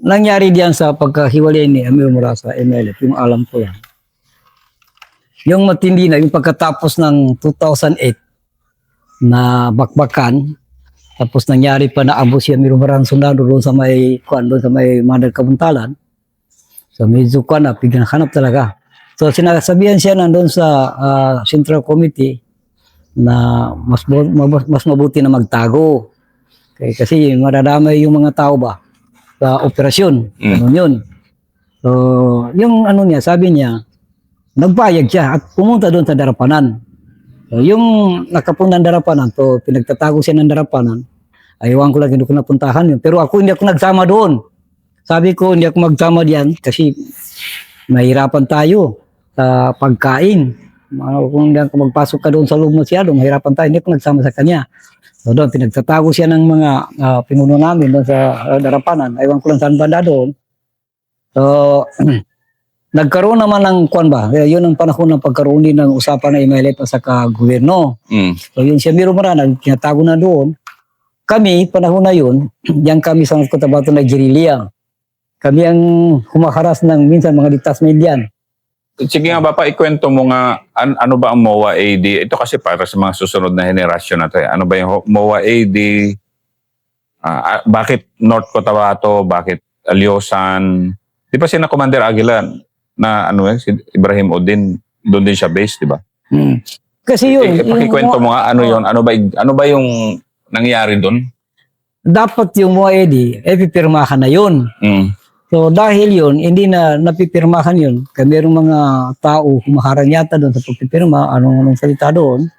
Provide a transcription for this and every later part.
nangyari diyan sa pagkahiwalay ni Amir mula sa MLF, yung alam ko yan. Yung matindi na, yung pagkatapos ng 2008 na bakbakan, tapos nangyari pa na abo si Amir Marang Sundalo doon sa may Mandal Kabuntalan. So medyo na, pinaghanap talaga. So sinasabihan siya nandun sa Central Committee na mas mabuti na magtago. Okay, kasi madadamay yung mga tao ba sa operasyon. Ano yun. So yung ano niya, sabi niya, nagbayag siya at pumunta doon sa Darapanan. So yung nakapunang Darapanan, to pinagtatago siya ng Darapanan, ayawan ko lang hindi ko napuntahan yun. Pero ako hindi ako nagsama doon. Sabi ko hindi ako magsama diyan kasi mahirapan tayo sa pagkain. Kung hindi ako magpasok ka doon sa loob masyado, mahirapan tayo. Hindi ako nagsama sa kanya. So doon, pinagtatago siya ng mga pinuno namin doon sa Darapanan. Ayawan ko lang saan banda doon. So, nagkaroon naman ng kwan ba? Yun ang panahon ng pagkaroon din ng usapan ng MLF sa gobyerno. So yun siya Miro Marana, kinatago na doon. Kami, panahon na yun, diyan kami sa Cotabato na guerrilla. Kami ang humaharas ng minsan mga detachment diyan. Sige nga ba, ikwento mo nga, ano ba ang MOA AD? Ito kasi para sa mga susunod na henerasyon natin. Ano ba yung MOA AD? Bakit North Cotabato? Bakit Alyosan? Di ba sina Commander Aguila na si Ibrahim Odin, doon din siya base, di ba? Kasi yun. Pakikwento mo nga, ano yun? Ano ba yung nangyari doon? Dapat yung MOA AD, pipirmahan na yun. So dahil yun, hindi na napipirmahan yun. Kaya mayroong mga tao humaharang yata doon sa pagpipirma, anong salita doon.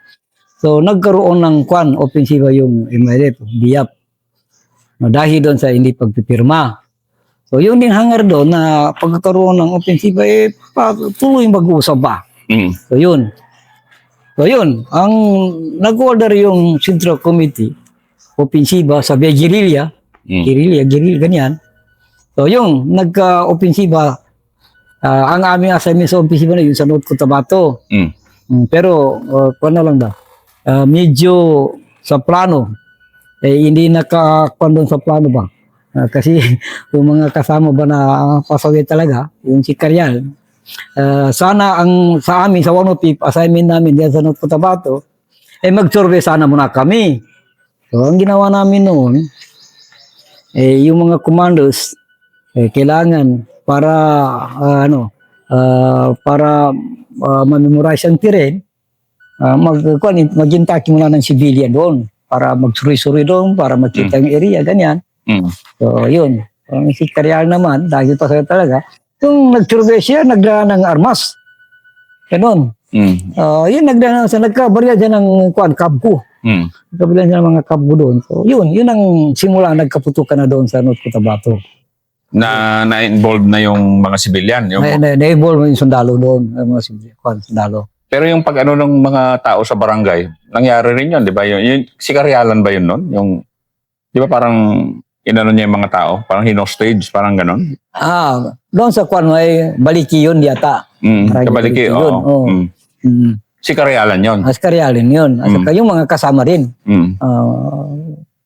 So nagkaroon ng opensiba yung MLF, BIAP. No, dahil doon sa hindi pagpipirma. So yun din hangar doon na pagkakaroon ng opensiba, tuloy mag-uusap ba. So yun. Ang nag-order yung Central Committee, opensiba sa guerrilla, ganyan. So yung nagka-opensiba, ang aming assignment sa opensiba na yun sa North Cotabato. Pero lang ba? Medyo sa plano, hindi nakakuan doon sa plano ba? Kasi yung mga kasama ba na pasaway talaga, yung si Karyal, sana sa amin, sa 105 assignment namin diyan sa North Cotabato, mag-survey sana muna kami. So ang ginawa namin noon, yung mga commandos, kailangan para ma-memorize ang terrain, mag-intake muna ng civilian doon para magsuri-suri doon, para makita yung area, ganyan. So yun, si Karyal naman, dahil pa sa'yo talaga, yung nag-survey siya, nagdala ng armas. Ganon. Yun, nagkabarya dyan ng kabko. Nagkabarya dyan ng mga kabko doon. So yun ang simula, nagkaputukan na doon sa North Cotabato. Na-involved na yung mga civilian. Na-involved yung sundalo doon, yung mga sundalo. Pero yung pag ng mga tao sa barangay, nangyari rin yun, di ba? Yung si Karyalan ba yun nun? Yung, di ba parang inano niya yung mga tao? Parang hinostage, parang ganon? Doon sa may baliki yun yata. Sa baliki, oo. Si Karyalan yun? Si Karyalan yun. At yung mga kasama rin.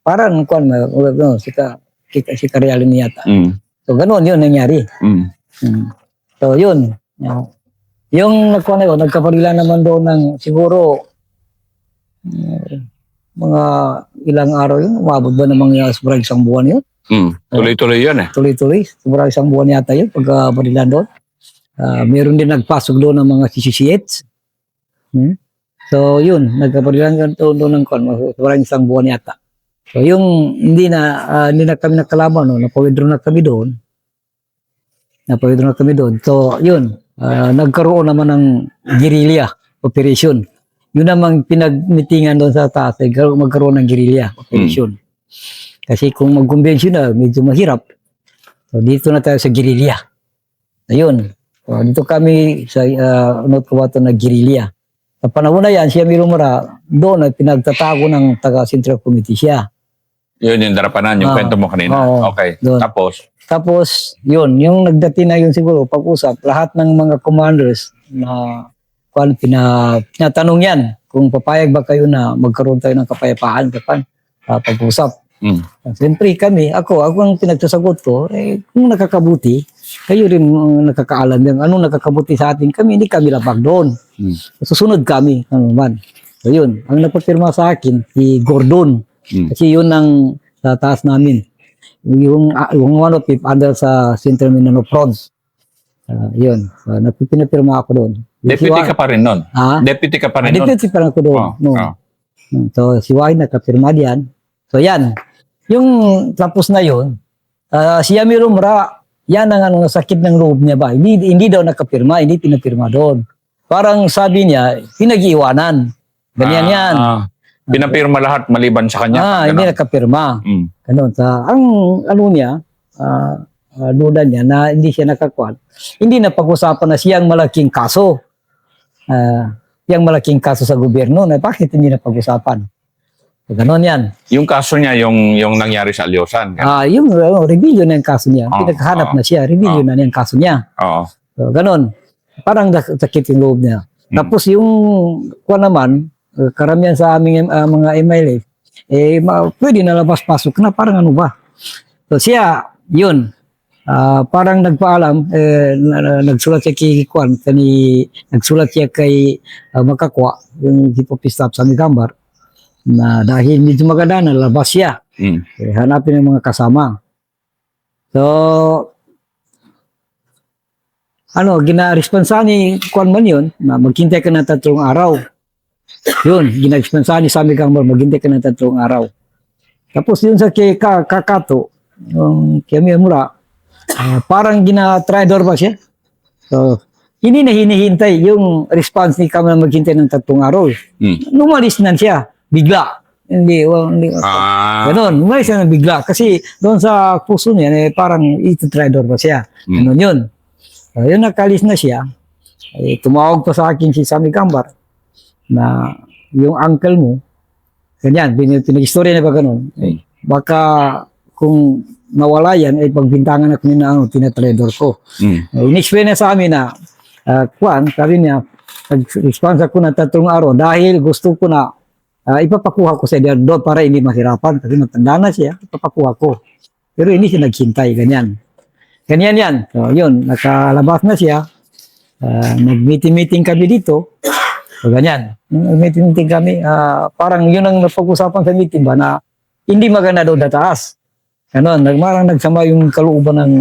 Parang si Karyalan yata. So, ganoon yun nangyari. So, yun. Yung nagkaparila naman doon ng siguro mga ilang araw yun. Umabot ba ng mga sobrang isang buwan yun? Tuloy-tuloy yun eh. Tuloy-tuloy. Sobrang isang buwan yata yun pagkaparila doon. Meron din nagpasok doon ng mga CCCH. So, yun. Nagkaparila doon ng sobrang isang buwan yata. So yung hindi na kami nakalaban, napawithdraw na kami doon. So yun, nagkaroon naman ng guerrilla operation. Yun namang pinagmitingan doon sa taas, magkaroon ng guerrilla operation. Kasi kung mag-convention na, medyo mahirap. So dito na tayo sa guerrilla. Ayun. So, dito kami sa North Cotabato na guerrilla. Sa panahon na yan, siya Miro Mara, doon ay pinagtatago ng taga-Central Committee siya. Yun yung Darapanan, yung kwento mo kanina. Okay. Doon. Tapos, yun, yung nagdati na yun siguro, pag-usap, lahat ng mga commanders na pinatanong yan, kung papayag ba kayo na magkaroon tayo ng kapayapaan, pag-usap. Mm. Siyempre kami, ako ang pinagsasagot ko, kung nakakabuti, kayo rin nakakaalam yung anong nakakabuti sa atin, kami hindi kami labag doon. Mm. Susunod kami, ano man. So yun, ang nagpapirma sa akin, si Gordon. Mm. Kasi yun ang sa taas namin. Yung one of it, under sa Central Mindanao Prods. Yun, so, pinapirma ako doon. Deputy ka pa rin nun? Ha? Deputy ka pa rin nun? Deputy pa rin ako doon. Oh, No. oh. So, si Wahid nakapirma diyan. So, yan. Yung tapos na yun, si Yami Rumra, yan ang sakit ng loob niya ba? Hindi daw nakapirma, hindi pinapirma doon. Parang sabi niya, pinag-iwanan. Ganyan yan. Pinapirma lahat maliban sa kanya? Hindi nakapirma. Mm. Ganun. Ang ano niya, duda niya na hindi siya nakakuha. Hindi na pag-usapan na siyang malaking kaso. Yung malaking kaso sa gobyerno, na bakit hindi na pag-usapan? So, ganun yan. Yung kaso niya, yung nangyari sa Alyosan? Yung reveal na yung kaso niya. Oh, Pinaghahanap na siya, reveal na yung kaso niya. Oo. So, ganun. Parang sakit yung loob niya. Tapos yung kuha naman, karamihan sa aming mga MLA, pwede na labas-pasok na, parang ano ba? So siya, yun, parang nagpaalam, nagsulat siya kay Kwan, nagsulat siya kay Makakwa, yung Chief of Staff sa Migambar, na dahil medyo maganda na labas siya. Hanapin ng mga kasama. So, gina-responsa ni Kwan man yun, na maghintay ka ng 3 araw. Yun, gina-responsa ni Sami Gambar, maghintay ka ng 3 araw. Tapos yun sa kay Kakato, yung Kami Mura, parang gina-trador ba siya? So, hindi na hinihintay yung response ni Kami na maghintay ng 3 araw. Numalis na siya, bigla. Hindi. Ganun, umalis na bigla. Kasi doon sa puso niya, parang ito-trador ba siya? Ganun yun. So, yun, nakalis na siya. Tumawag pa sa akin si Sami Gambar na yung uncle mo, ganyan, pinag-istorya na ba ganun? Baka kung nawala yan, pagbintangan ako na tinatrador ko. In-explain na sa amin na, sabi niya, nag-response ako ng 3 araw dahil gusto ko na ipapakuha ko sa doon para hindi mahirapan. Kasi matanda na siya, ipapakuha ko. Pero hindi siya naghintay, ganyan. Ganyan yan. So, yun, nakalabas na siya. Nag-meeting kami dito. So, ganyan. Nag-meeting kami. Parang yun ang napag-usapan sa meeting ba na hindi maganda doon na taas. Ganon. Marang nagsama yung kalooban ng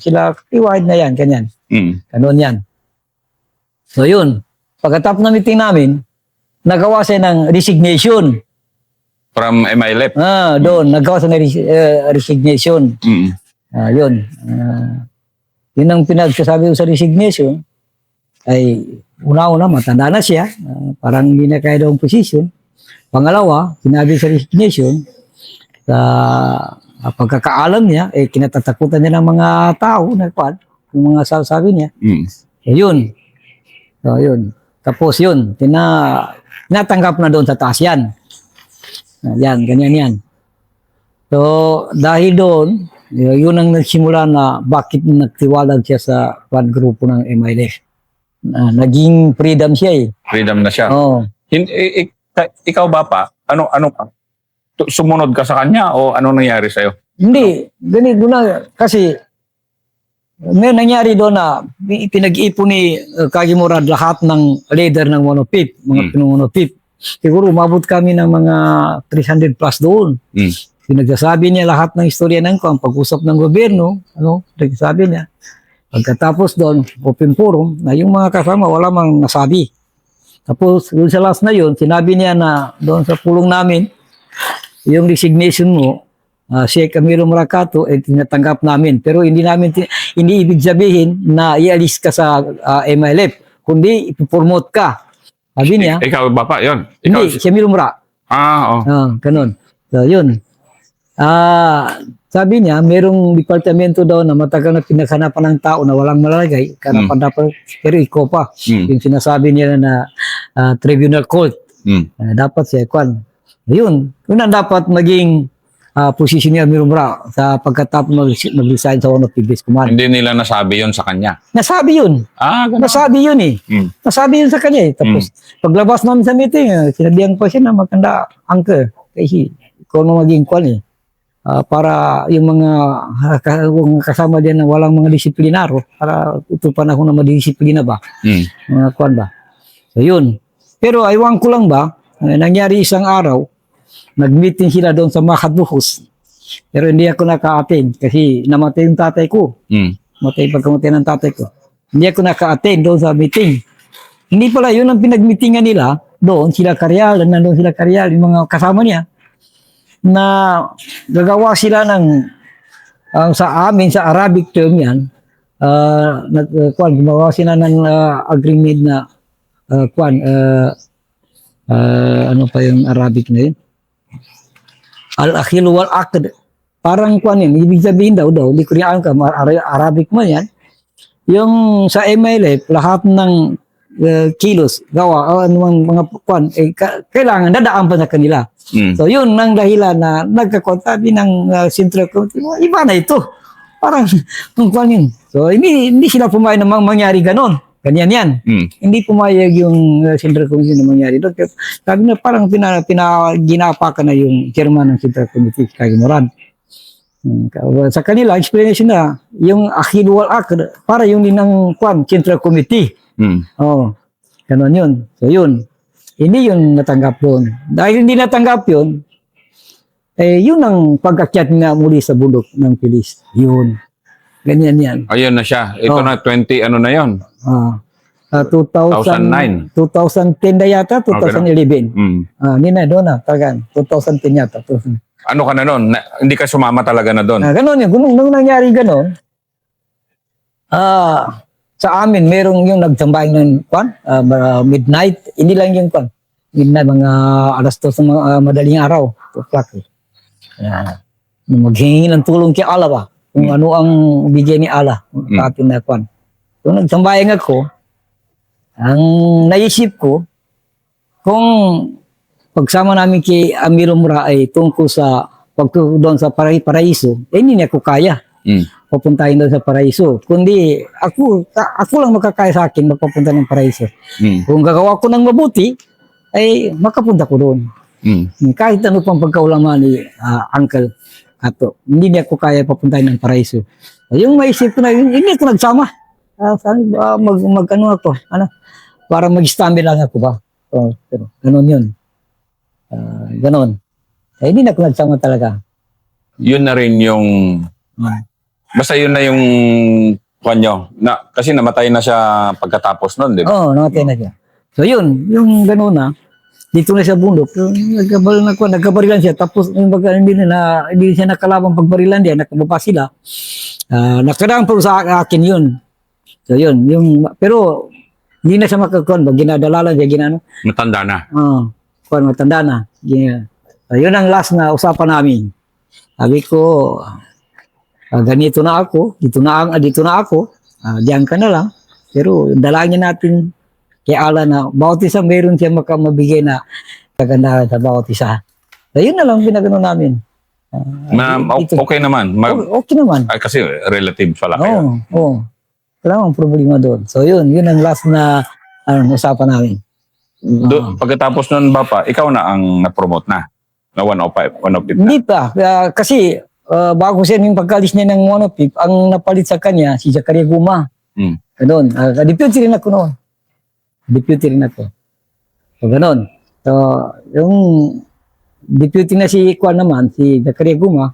sila. Iwahid na yan. Ganyan. Ganon yan. So, yun. Pagkatapos ng meeting namin, nagawa siya ng resignation. From MILF? Doon. Nagawa siya ng resignation. Yun. Yun ang pinagsasabi ko sa resignation ay una-una matanda na siya, parang hindi na kaya daw ang posisyon. Pangalawa, sinabi sa resignation, sa pagkakaalam niya, kinatatakutan niya ng mga tao, yung mga sabi niya. Yun. So, yun. Tapos yun, tinatanggap na doon sa taas yan. Yan, ganyan yan. So, dahil doon, yun ang nagsimula na bakit nagtiwalag siya sa grupo ng MILF. Naging freedom siya eh. Freedom na siya. Oo. Ikaw ba pa? Ano ka? Sumunod ka sa kanya o ano nangyari sa'yo? Hindi. Ganito na. Kasi may nangyari doon na pinag-ipon ni Kagimurad lahat ng leader ng Monopip, mga Monopip. Siguro umabot kami ng mga 300 plus doon. Pinagsasabi niya lahat ng istorya ng ang pag-usap ng gobyerno, nagsasabi niya. Pagkatapos doon, open forum, na yung mga kasama wala mang nasabi. Tapos, doon sa last na yun, sinabi niya na doon sa pulong namin, yung resignation mo, si Camilo Marakato, tinatanggap namin. Pero hindi ibig sabihin na ialis ka sa MILF, kundi ipopromote ka. Sabi niya. Ikaw ba pa? Yun. Hindi, si Camilo Mura. Ganun. So, yun. Sabi niya, merong departamento daw na matagal na pinaghanapan ng tao na walang malalagay, dapat, pero ikaw pa. Yung sinasabi niya na tribunal court, dapat siya, yun ang dapat maging posisyon niya Mirumra sa pagkatapos mag-resign sa one of the best command. Hindi nila nasabi yun sa kanya? Nasabi yun. Ganun. Nasabi yun eh. Nasabi yun sa kanya eh. Tapos, paglabas namin sa meeting, sinabihan pa siya na maganda, angke, kasi ikaw na maging kwan eh. para yung mga kasama diyan na walang mga disiplinaro, para ito panahon na madisiplina ba, mga kwan ba. So yun. Pero aywan ko lang ba, nangyari isang araw, nag-meeting sila doon sa Makadbuhos. Pero hindi ako naka-attend kasi namatay yung tatay ko. Matay pagkamatay ng tatay ko. Hindi ako naka-attend doon sa meeting. Hindi pala yun ang pinag-meetingan nila. Doon sila Karyal, nandun sila Karyal, yung mga kasama niya, na gagawa sila ng sa amin, sa Arabic term yan, gumawa sila ng agreement na ano pa yung Arabic na yun? Al-akhil wal-aqd. Parang yun, ibig sabihin daw, di ko rin ka, Arabic man yan, yung sa MLF, lahat ng kilos, gawa, mga kailangan dadaan pa sa kanila. So yun ang dahilan na nagkakontabi ng Central Committee. Iba na ito. Parang kung yun. So hindi sila pumayag na mangyari ganon. Ganyan yan. Hindi pumayag yung Central Committee na mangyari doon. Sabi na parang ginapakan na yung chairman ng Central Committee, Kagi Moran. Sa kanila, explanation na, yung akhil wal aqd, para yung linang Central Committee. Ganon yun. So yun. Hindi yun natanggap doon. Dahil hindi natanggap yun, yun ang pag-akyat nga muli sa bundok ng Pilis. Yun. Ganyan yan. Ayun na siya. Ito na 20, ano na yun? 2009. 2010 na yata, 2011. Hindi na, doon na, tagan. 2010 yata. Ano ka na nun? Hindi ka sumama talaga na doon? Ganon yun. Nung nangyari ganon, sa amin, merong yung nagtambay ng midnight. Hindi lang yung midnight, mga alas 2 sa madaling araw. 2 o'clock. Maghingi ng tulong kay Allah ba? Kung ano ang bigay ni Allah. Sa atin na So nagtambayan ako, ang naisip ko, kung pagsama namin kay Amiro Mura ay tungkol sa doon sa Paraiso, hindi niya ko kaya. Papuntahin doon sa Paraiso. Kundi ako lang makakaya sa akin magpapunta ng Paraiso. Kung gagawa ko ng mabuti, ay makapunta ko doon. Kahit ano pang pagkaulaman ni Uncle Kato, hindi niya ko kaya papuntahin ng Paraiso. Yung maisip ko na, hindi ako nagsama. Mag-ano ako, para mag-stamina lang ako ba. Pero ganun yun. Ganon. Hindi na ako nagsama talaga. Yun na rin yung... Basta yun na yung nyo. Kasi namatay na siya pagkatapos nun, di ba? Oo, namatay na siya. So yun, yung gano'n na, dito na siya bundok, nagkabarilan siya, tapos hindi siya nakalabang pagbarilan niya, nakababa sila. Nakadaan po sa akin yun. So yun, pero hindi na siya makakuan, ginadalalan siya, ginano. Matanda na. Matanda na. So yun ang last na usapan namin. Sabi ko, ganito na ako, dito na ako, diyan ka na lang. Pero dalangin natin kay Allah na bawat isa mayroon siya makamabigay na kagandahan sa bawat isa. So yun na lang pinagano namin. Okay naman. Okay naman. Ay, kasi relative pala kayo. Oo. Wala namang problema doon. So yun ang last na usapan namin. Pagkatapos nun ba pa, ikaw na ang na-promote na 105 na? Hindi pa. Kasi bago siya yung pagkalis niya ng 105, ang napalit sa kanya, si Zakaria Guma. Ganun. Deputy rin ako noon. So ganun. So yung deputy na si Kwan naman, si Zakaria Guma,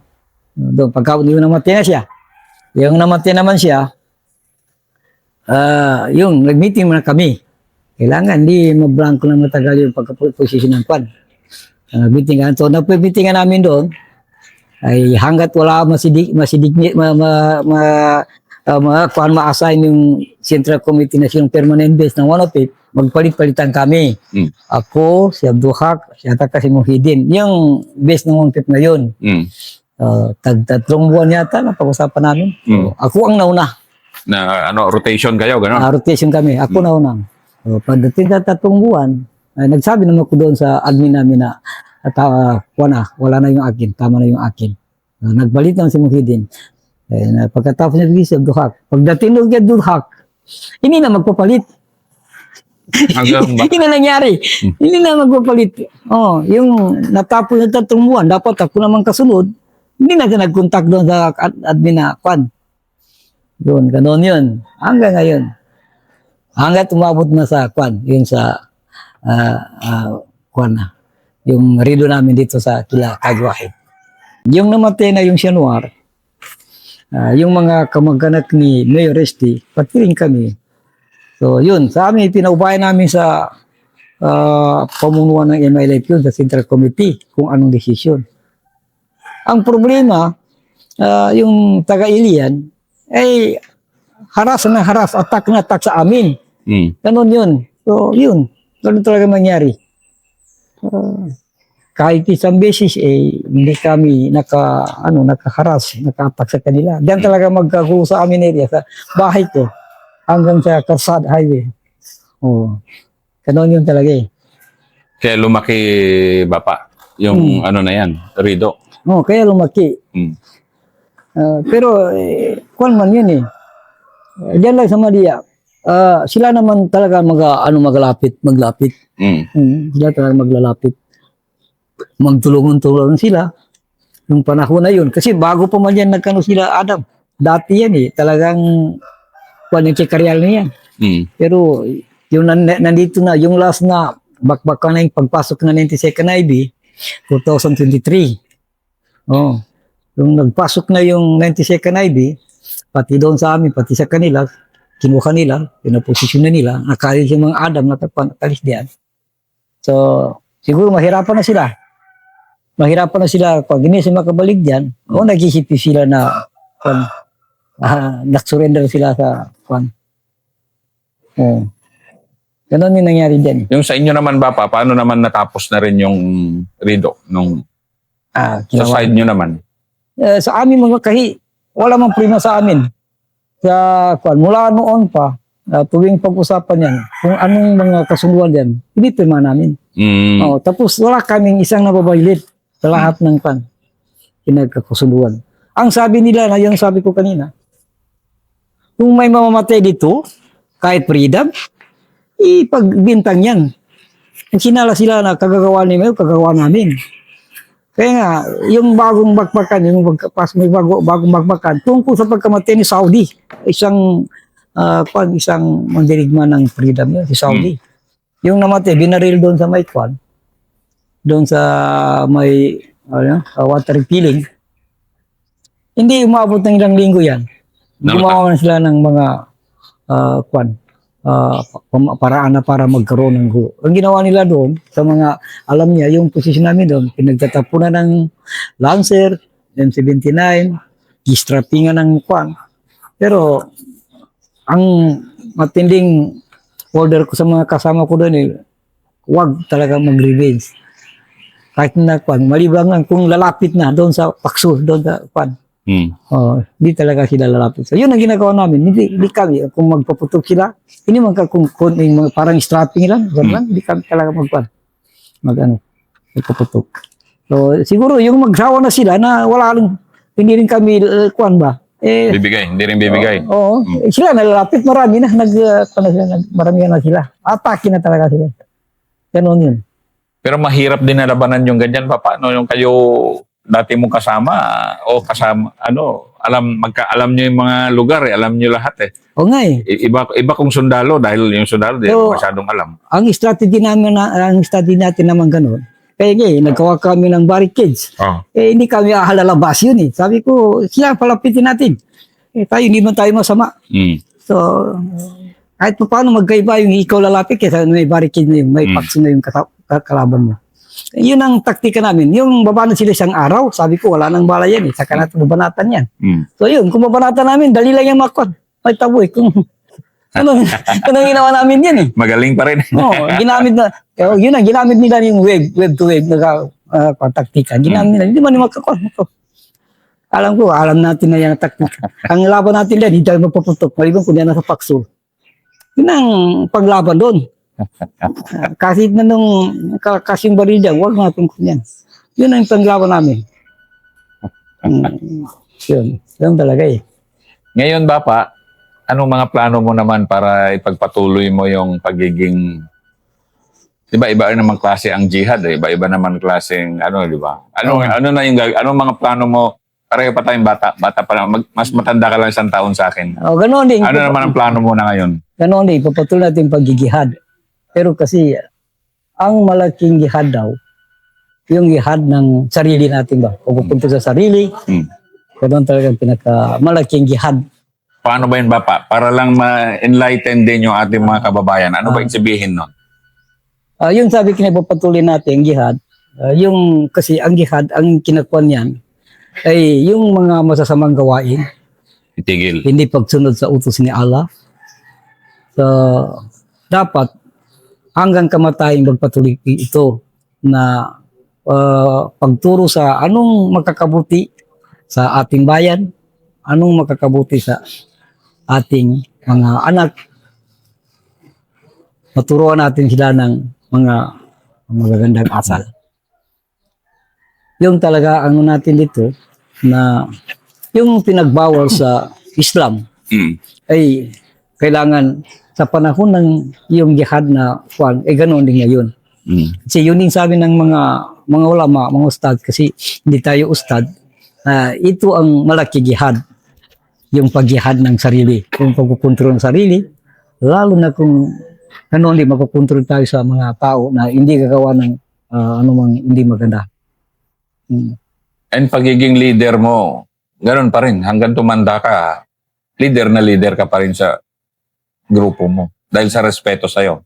doon pagka namatay na siya. Yung namatay naman siya, yung nag-meeting muna kami. Kailangan di mablanko lang matagal yung pagka-position ng Kwan. Nag-meetingan. So nag-meetingan namin doon, ay hanggat wala ma-assign yung Central Committee na siyang permanent base ng 105, magpalit-palitan kami. Ako, si Abduhak, si Ataka, si Muhyiddin. Yung base ng 105 na yun. Tatlong buwan yata na pag-usapan namin. So, ako ang nauna. Rotation kayo, gano'n? Rotation kami. Ako nauna. So, pagdating sa 3 buwan, nagsabi naman ko doon sa admin namin na wala na yung akin, tama na yung akin. Nagbalit naman si Muhyiddin. Pagkatapos niya si Abduhak, pagdating ng Abduhak, hindi na magpapalit. Hindi na nangyari. Hindi na magpapalit. Yung natapos na 3 buwan, dapat ako naman kasunod, Hindi na siya nag-contact doon sa admin na kwan. Doon, ganoon yun. Hanggang ngayon. Hanggat umabot na sa kwan, yun sa kwan na. Yung rido namin dito sa Kila Kagwahid. Yung namatay na yung Sianuar, yung mga kamag-anak ni Mayor Resti, pati rin kami. So yun, sa amin, pinaubayan namin sa pamunuan ng MILF yun, sa Central Committee, kung anong desisyon. Ang problema, yung taga-Ilian, ay haras na haras, attack na attack sa amin. Ganon yun. So yun, ganun talaga mangyari. Kahit isang beses, hindi kami nakaharas, naka-attack sa kanila. Diyan talaga magkagulo sa amin area, sa bahay ko, hanggang sa Karsad Highway. Oh, ganon yun talaga eh. Kaya lumaki bapa yung ano na yan, Rido. Oh, kaya lumaki. Pero, kwan man yun eh. Diyan lang sa Maria, sila naman talaga maglapit. Sila talaga maglalapit. Magtulungan-tulungan sila. Yung panahon na yun. Kasi bago pa man yan nagkano sila, Adam. Dati yan eh. Talagang, kwan yung chikaryal na yan. Pero, yung nandito na, yung last na, bakbakan na yung pagpasok na 92nd IB, 2023. Oh. Yung nagpasok na yung 92nd IB, pati doon sa amin, pati sa kanila, kinuha nila, pinaposisyon na nila, nakalis yung mga Adam na nakalis diyan. So, siguro mahirapan na sila. Mahirapan na sila pag hindi sila makabalik diyan, o nag-isip sila na nag-surrender sila sa Ganon yung nangyari diyan. Yung sa inyo naman bapa, paano naman natapos na rin yung Rido? Sa side nyo naman? Sa amin mga kahi, wala mang prima sa amin. Mula noon pa, tuwing pag-usapan yan, kung anong mga kasunduan yan, hindi prima namin. Tapos wala kaming isang nababaylit sa lahat ng pinagkakusunduan. Ang sabi nila, na yung sabi ko kanina, kung may mamamatay dito, kahit freedom, ipagbintang yan. Kung sinala sila na kagagawa ni Mayo, kagagawa namin. Kaya nga, yung bagong bakbakan, may bagong bakbakan, tungkol sa pagkamatay ni Saudi, isang mandirigma ng freedom yun, si Saudi. Yung namatay, binaril doon sa may doon sa may water refilling. Hindi umabot ng ilang linggo yan. Gumawa na sila ng mga paraan na para magkaroon ng gulo. Ang ginawa nila doon, sa mga, alam niya, yung posisyon namin doon, pinagtatapunan ng Lancer, M79, gistrappingan ng Pero, ang matinding order ko sa mga kasama ko doon, huwag talaga mag-revenge. Kahit na malibangan, kung lalapit na doon sa Paksur, doon sa hindi talaga sila lalapit. So, yun ang ginagawa namin. Hindi kami, kung magpaputok sila, hindi man kung parang strapping lang, hindi kami talaga magpaputok. So, siguro, yung magsawa na sila na wala rin, hindi rin kami, hindi rin bibigay. Sila nalalapit, marami na, marami na sila. Atake na talaga sila. Ganon yun. Pero mahirap din nalabanan yung ganyan, Papa. No? Yung kayo dati mong kasama, alam nyo yung mga lugar, alam nyo lahat eh. O nga eh. Iba kung sundalo, dahil yung sundalo, di masyadong alam. Ang strategy natin naman ganun, kaya nagkawa kami ng barricades. Hindi kami ahalalabas yun eh. Sabi ko, sila palapitin natin. Tayo, hindi man tayo masama. So, kahit pa paano magkaiba yung ikaw lalapit, kaya may barricade na yun, may pakso na yung kalaban mo. Yun ang taktika namin. Yung babanat sila isang araw, sabi ko, wala nang bala yan eh. Saka natin babanatan yan. So yun, kung babanatan namin, dali lang yung makon. Ay taboy, kung anong ginawa namin yan eh. Magaling pa rin. Ginamit na, yun ang ginamit nila yung wave to wave na taktika. Ginamit nila, hindi man yung makakon. Alam natin na yan ang taktika. Ang laban natin yan, hindi tayo magpaputok. Maliban kung yan nasa pakso. Yun ang paglaban doon. Kasi na nung kasing baril dyan, huwag natin kung yan. Yun ang panglaban namin. Yun talaga eh. Ngayon, Bapa, anong mga plano mo naman para ipagpatuloy mo yung pagiging, iba naman klase ang jihad, iba naman klaseng, di ba? Anong mga plano mo Pareho pa tayong bata. Bata pa lang. Mas matanda ka lang 1 taon sa akin. O, ganoon din. Ano naman ang plano mo na ngayon? Ganoon din, papatuloy natin yung pagigihad. Pero kasi, ang malaking gihad daw, yung gihad ng sarili natin ba? Pupunta sa sarili, Hmm. ganoon talaga ang pinakamalaking gihad. Paano ba yun, Bapa? Para lang ma-enlighten din yung ating mga kababayan. Ano ba yung sabihin nun? Yung sabi kinapapatuloy natin, gihad, yung kasi ang gihad, ang kinakuha niyan, ay yung mga masasamang gawain, Itigil. hindi pagsunod sa utos ni Allah. So, dapat hanggang kamatayan magpatuloy ito na pagturo sa anong makakabuti sa ating bayan, anong makakabuti sa ating mga anak. Maturuan natin sila ng mga magagandang asal. Yung talaga ano natin dito na yung pinagbawal sa Islam Hmm. ay kailangan sa panahon ng yung jihad na kwan, eh ganoon din ngayon. Hmm. Kasi yun din sabi ng mga ulama, mga ustad, kasi hindi tayo ustad, ito ang malaki jihad, yung pagjihad ng sarili, yung pagkukontrol ng sarili, lalo na kung ano hindi makukontrol tayo sa mga tao na hindi gagawa ng anumang hindi maganda. Hmm. And pagiging leader mo, ganun pa rin. Hanggang tumanda ka, leader na leader ka pa rin sa grupo mo. Dahil sa respeto sa'yo.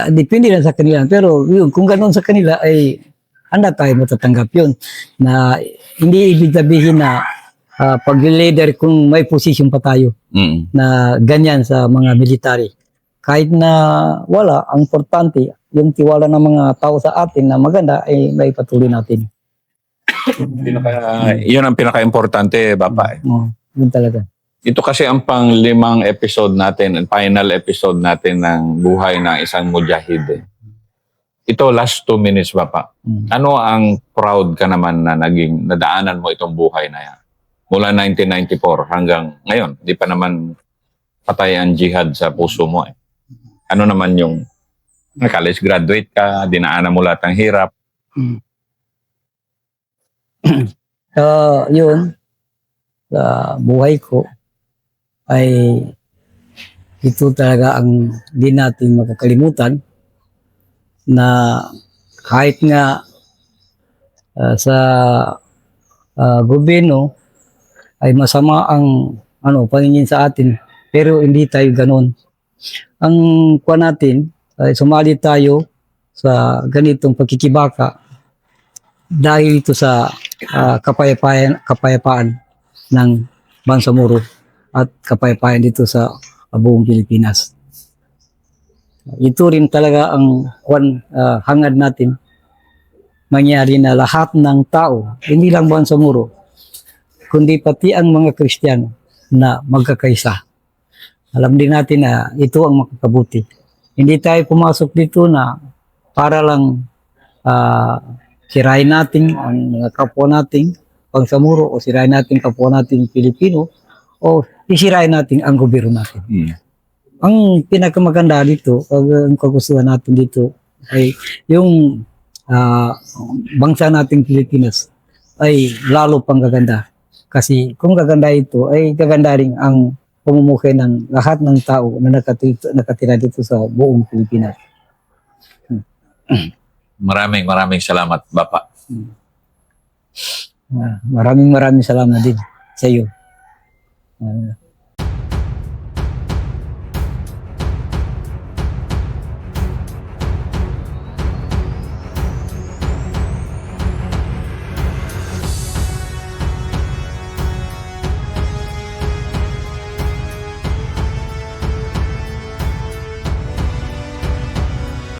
Depende lang sa kanila. Pero yun, kung ganoon sa kanila, ay handa tayo matatanggap yun. Na hindi ibig sabihin na pag-leader kung may posisyon pa tayo Mm. na ganyan sa mga military. Kahit na wala, ang importante, yung tiwala ng mga tao sa atin na maganda, ay may patuloy natin. Yun ang pinaka-importante, Bapa. Yun talaga. Ito kasi ang pang-5 episode natin, ang final episode natin ng buhay ng isang mujahid. Ito, last 2 minutes, Bapa. Ano ang proud ka naman na naging nadaanan mo itong buhay na yan? Mula 1994 hanggang ngayon, di pa naman patay ang jihad sa puso mo. Ano naman yung college graduate ka, dinaanan mo lahat ng hirap. Yun, sa buhay ko, ay ito talaga ang di natin makakalimutan na kahit nga sa gobyerno ay masama ang paningin sa atin, pero hindi tayo ganon. Ang kuha natin ay sumali tayo sa ganitong pagkikibaka dahil ito sa kapayapaan ng Bangsamoro at kapayapaan dito sa buong Pilipinas. Ito rin talaga ang hangad natin mangyari na lahat ng tao, hindi lang Bangsamoro, kundi pati ang mga Kristiyano na magkakaisa. Alam din natin na ito ang makakabuti. Hindi tayo pumasok dito na para lang sirain natin ang mga kapwa nating Bangsamoro o sirain natin kapwa nating Pilipino o isirain natin ang gobyerno natin. Ang pinakamaganda dito, ang kagustuhan natin dito ay yung bangsa nating Pilipinas ay lalo pang gaganda. Kasi kung gaganda ito, ay gaganda rin ang pamumuhay ng lahat ng tao na nakatira dito sa buong Pilipinas. Maraming salamat, Bapa. Maraming salamat din sa iyo.